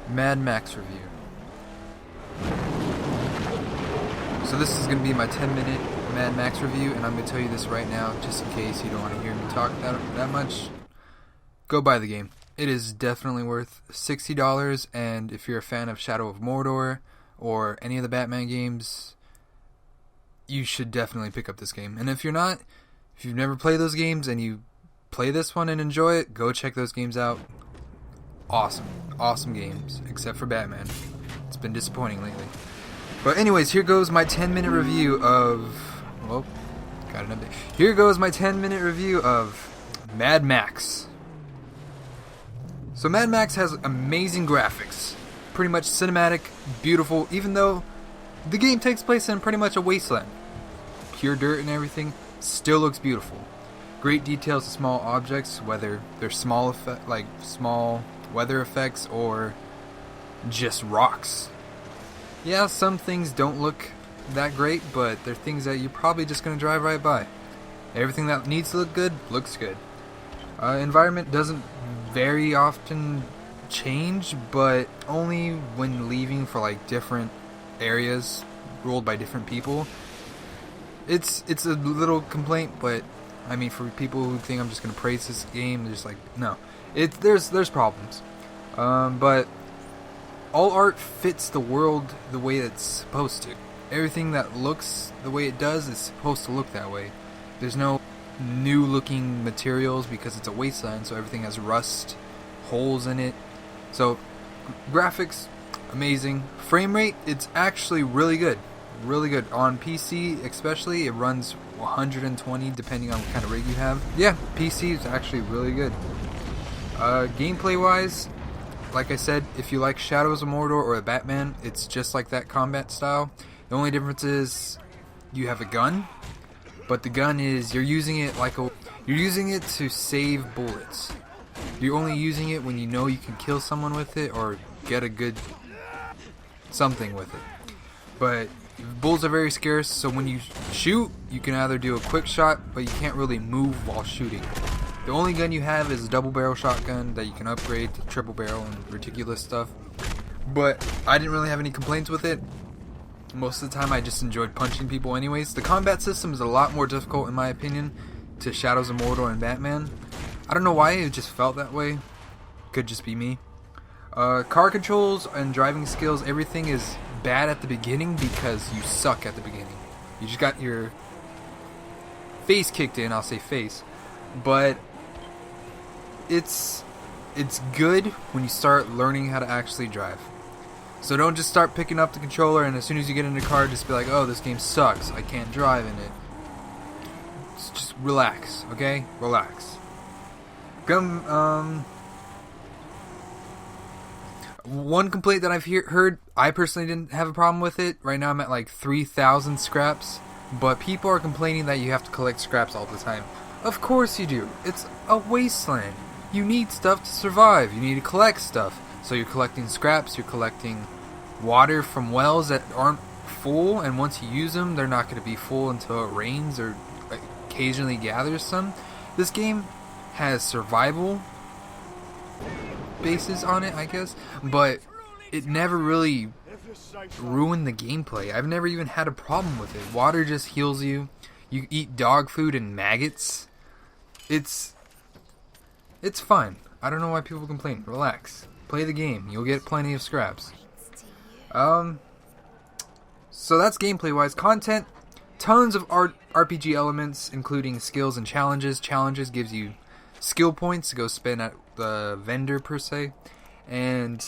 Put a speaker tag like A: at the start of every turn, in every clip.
A: Mad Max review. So this is going to be my 10-minute Mad Max review, and I'm going to tell you this right now, just in case you don't want to hear me talk that much. Go buy the game. It is definitely worth $60, and if you're a fan of Shadow of Mordor or any of the Batman games, you should definitely pick up this game. And if you're not, if you've never played those games and you play this one and enjoy it, go check those games out. Awesome games, except for Batman. It's been disappointing lately. But anyways, here goes my 10-minute review of... Well, got an update. Here goes my 10-minute review of Mad Max. So Mad Max has amazing graphics. Pretty much cinematic, beautiful, even though the game takes place in pretty much a wasteland. Pure dirt and everything, still looks beautiful. Great details to small objects, whether they're small weather effects or just rocks. Yeah, some things don't look that great, but they're things that you're probably just going to drive right by. Everything that needs to look good, looks good. Environment doesn't very often change, but only when leaving for like different areas ruled by different people. It's a little complaint, but I mean, for people who think I'm just going to praise this game, they're just like, no. There's problems. But all art fits the world the way it's supposed to. Everything that looks the way it does is supposed to look that way. There's no new looking materials because it's a wasteland, so everything has rust, holes in it. So graphics, amazing. Frame rate, it's actually really good. Really good. On PC especially, it runs 120 depending on what kind of rig you have. Yeah, PC is actually really good. Gameplay wise, like I said, if you like Shadows of Mordor or Batman, it's just like that combat style. The only difference is you have a gun, but the gun is you're using it to save bullets. You're only using it when you know you can kill someone with it or get a good something with it. But bullets are very scarce, so when you shoot, you can either do a quick shot, but you can't really move while shooting. The only gun you have is a double barrel shotgun that you can upgrade to triple barrel and ridiculous stuff. But I didn't really have any complaints with it. Most of the time I just enjoyed punching people anyways. The combat system is a lot more difficult in my opinion to Shadows of Mordor and Batman. I don't know why, it just felt that way. Could just be me. Car controls and driving skills, everything is bad at the beginning because you suck at the beginning. You just got your face kicked in, I'll say face. But it's good when you start learning how to actually drive. So don't just start picking up the controller and as soon as you get in the car just be like, oh, this game sucks, I can't drive in it. Just relax, okay? Relax. One complaint that I've heard, I personally didn't have a problem with it. Right now I'm at like 3,000 scraps, but people are complaining that you have to collect scraps all the time. Of course you do. It's a wasteland. You need stuff to survive. You need to collect stuff. So you're collecting scraps, you're collecting water from wells that aren't full, and once you use them, they're not going to be full until it rains or occasionally gathers some. This game has survival bases on it, I guess, but it never really ruined the gameplay. I've never even had a problem with it. Water just heals you. You eat dog food and maggots. It's fine. I don't know why people complain. Relax. Play the game. You'll get plenty of scraps. So that's gameplay wise. Content, tons of RPG elements, including skills and challenges. Challenges gives you skill points to go spend at the vendor per se, and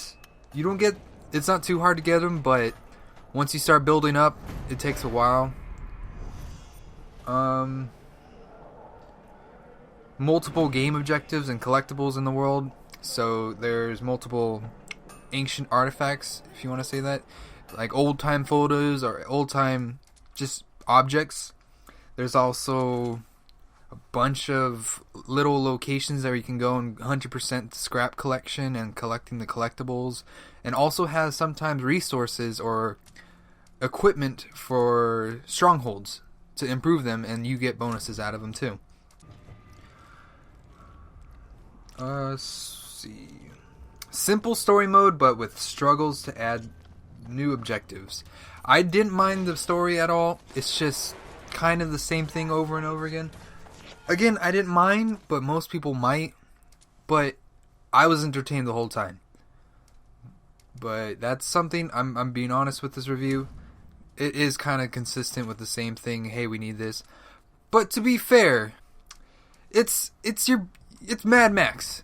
A: you don't get, it's not too hard to get them, but once you start building up, it takes a while. Multiple game objectives and collectibles in the world. So there's multiple ancient artifacts, if you want to say that, like old time photos or old time just objects. There's also a bunch of little locations where you can go and 100% scrap collection and collecting the collectibles, and also has sometimes resources or equipment for strongholds to improve them, and you get bonuses out of them too. Let's see. Simple story mode, but with struggles to add new objectives. I didn't mind the story at all. It's just kind of the same thing over and over again. Again, I didn't mind, but most people might. But I was entertained the whole time. But that's something, I'm being honest with this review. It is kind of consistent with the same thing. Hey, we need this. But to be fair, it's Mad Max.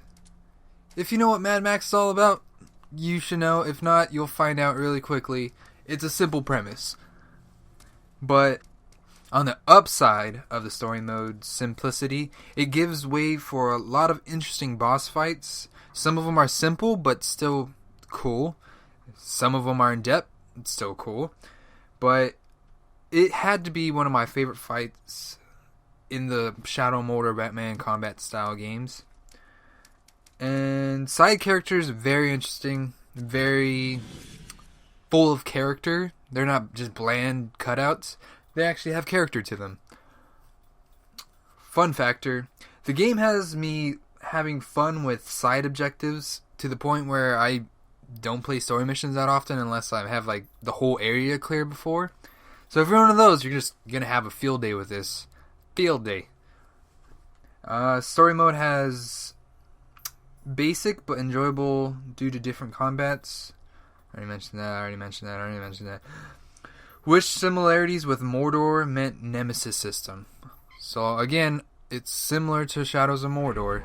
A: If you know what Mad Max is all about, you should know. If not, you'll find out really quickly. It's a simple premise. But on the upside of the story mode simplicity, it gives way for a lot of interesting boss fights. Some of them are simple, but still cool. Some of them are in depth, still cool. But it had to be one of my favorite fights in the Shadow Mortar Batman combat style games. And side characters, very interesting, very full of character. They're not just bland cutouts. They actually have character to them. Fun factor, the game has me having fun with side objectives to the point where I don't play story missions that often unless I have like the whole area cleared before. So if you're one of those, you're just going to have a field day with this. Field day. Story mode has basic but enjoyable due to different combats. I already mentioned that. Which similarities with Mordor meant Nemesis system. So again, it's similar to Shadows of Mordor,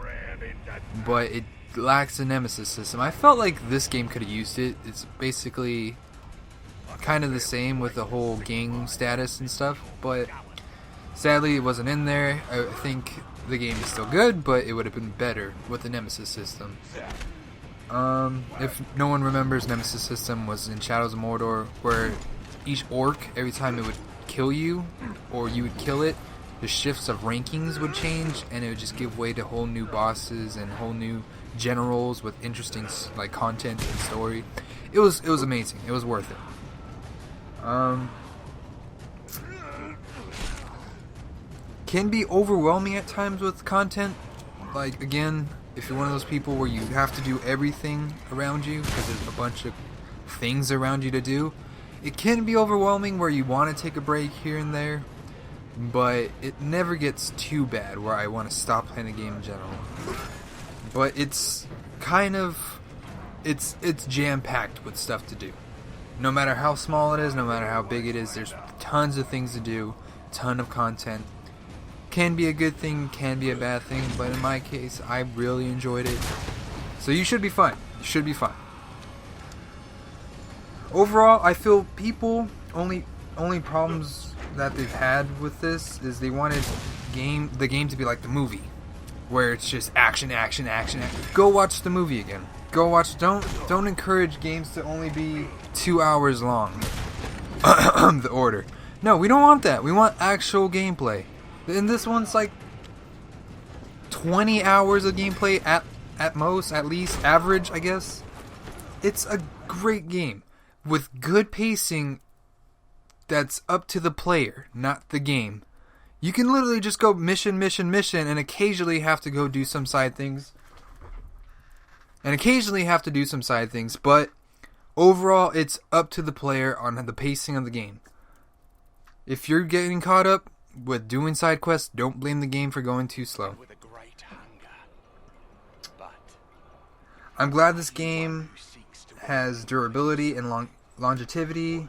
A: but it lacks a Nemesis system. I felt like this game could have used it. It's basically kind of the same with the whole gang status and stuff, but sadly it wasn't in there. I think the game is still good, but it would have been better with the Nemesis system. If no one remembers, Nemesis system was in Shadows of Mordor, where each orc, every time it would kill you, or you would kill it, the shifts of rankings would change, and it would just give way to whole new bosses and whole new generals with interesting like content and story. It was amazing. It was worth it. Can be overwhelming at times with content. Like, again, if you're one of those people where you have to do everything around you because there's a bunch of things around you to do, it can be overwhelming where you want to take a break here and there, but it never gets too bad where I want to stop playing the game in general. But it's kind of, it's jam-packed with stuff to do. No matter how small it is, no matter how big it is, there's tons of things to do, ton of content. Can be a good thing, can be a bad thing, but in my case, I really enjoyed it. So you should be fine. You should be fine. Overall, I feel people only problems that they've had with this is they wanted the game to be like the movie, where it's just action. Go watch the movie again. Go watch. Don't encourage games to only be 2 hours long. The Order. No, we don't want that. We want actual gameplay. And this one's like 20 hours of gameplay at most, at least, average, I guess. It's a great game with good pacing that's up to the player, not the game. You can literally just go mission, and occasionally have to go do some side things. But overall, it's up to the player on the pacing of the game. If you're getting caught up with doing side quests, don't blame the game for going too slow. I'm glad this game has durability and longevity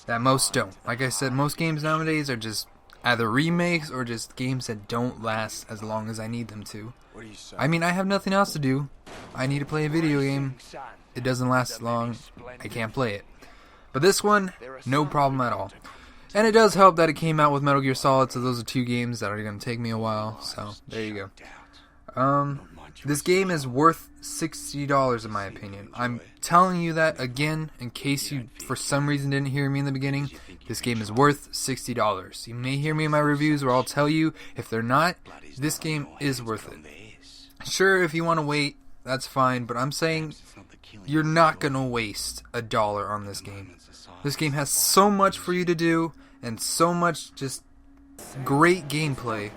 A: that most don't. Like I said, most games nowadays are just either remakes or just games that don't last as long as I need them to. I mean, I have nothing else to do. I need to play a video game. It doesn't last long. I can't play it. But this one, no problem at all. And it does help that it came out with Metal Gear Solid, so those are two games that are going to take me a while. So, there you go. This game is worth $60 in my opinion. I'm telling you that again, in case you for some reason didn't hear me in the beginning. This game is worth $60. You may hear me in my reviews where I'll tell you, if they're not, this game is worth it. Sure, if you want to wait, that's fine, but I'm saying you're not going to waste $1 on this game. This game has so much for you to do, and so much just great gameplay.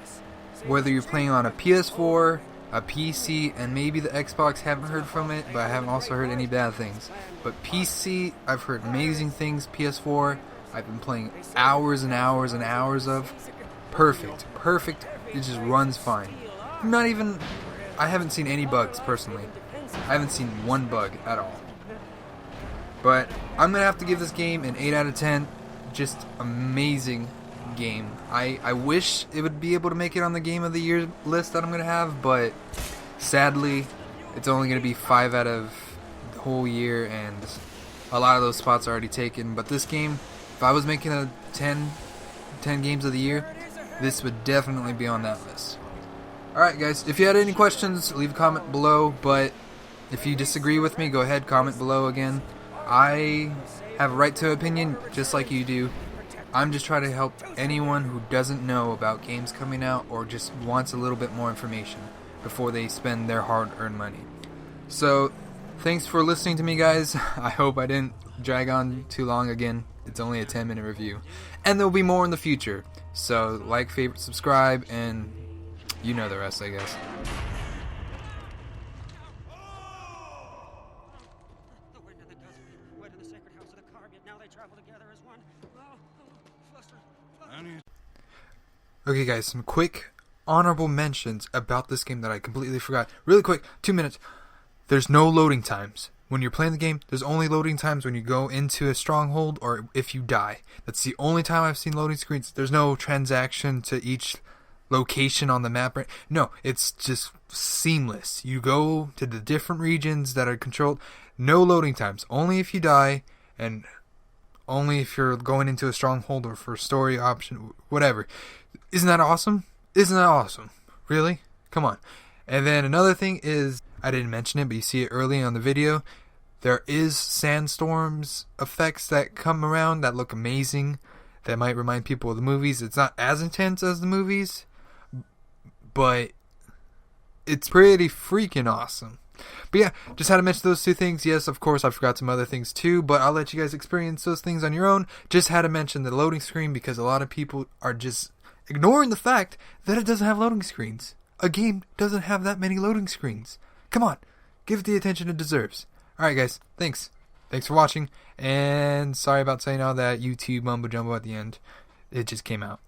A: Whether you're playing on a PS4, A PC and maybe the Xbox, haven't heard from it, but I haven't also heard any bad things. But PC, I've heard amazing things. PS4, I've been playing hours and hours and hours of. Perfect. It just runs fine. I haven't seen any bugs personally. I haven't seen one bug at all. But I'm going to have to give this game an 8 out of 10. Just amazing game. I wish it would be able to make it on the Game of the Year list that I'm going to have, but sadly, it's only going to be 5 out of the whole year, and a lot of those spots are already taken. But this game, if I was making a 10 games of the year, this would definitely be on that list. Alright guys, if you had any questions, leave a comment below, but if you disagree with me, go ahead, comment below again. I have a right to opinion, just like you do. I'm just trying to help anyone who doesn't know about games coming out or just wants a little bit more information before they spend their hard-earned money. So, thanks for listening to me, guys. I hope I didn't drag on too long again. It's only a 10-minute review. And there'll be more in the future. So, like, favorite, subscribe, and you know the rest, I guess. Okay guys, some quick honorable mentions about this game that I completely forgot. Really quick, 2 minutes. There's no loading times. When you're playing the game, there's only loading times when you go into a stronghold or if you die. That's the only time I've seen loading screens. There's no transaction to each location on the map. No, it's just seamless. You go to the different regions that are controlled. No loading times. Only if you die, and only if you're going into a stronghold or for story option, whatever. Isn't that awesome? Isn't that awesome? Really? Come on. And then another thing is, I didn't mention it, but you see it early on the video. There is sandstorms effects that come around that look amazing. That might remind people of the movies. It's not as intense as the movies, but it's pretty freaking awesome. But yeah, just had to mention those two things. Yes, of course, I forgot some other things too, but I'll let you guys experience those things on your own. Just had to mention the loading screen because a lot of people are just ignoring the fact that it doesn't have loading screens. A game doesn't have that many loading screens. Come on, give it the attention it deserves. Alright guys, thanks. Thanks for watching, and sorry about saying all that YouTube mumbo jumbo at the end. It just came out.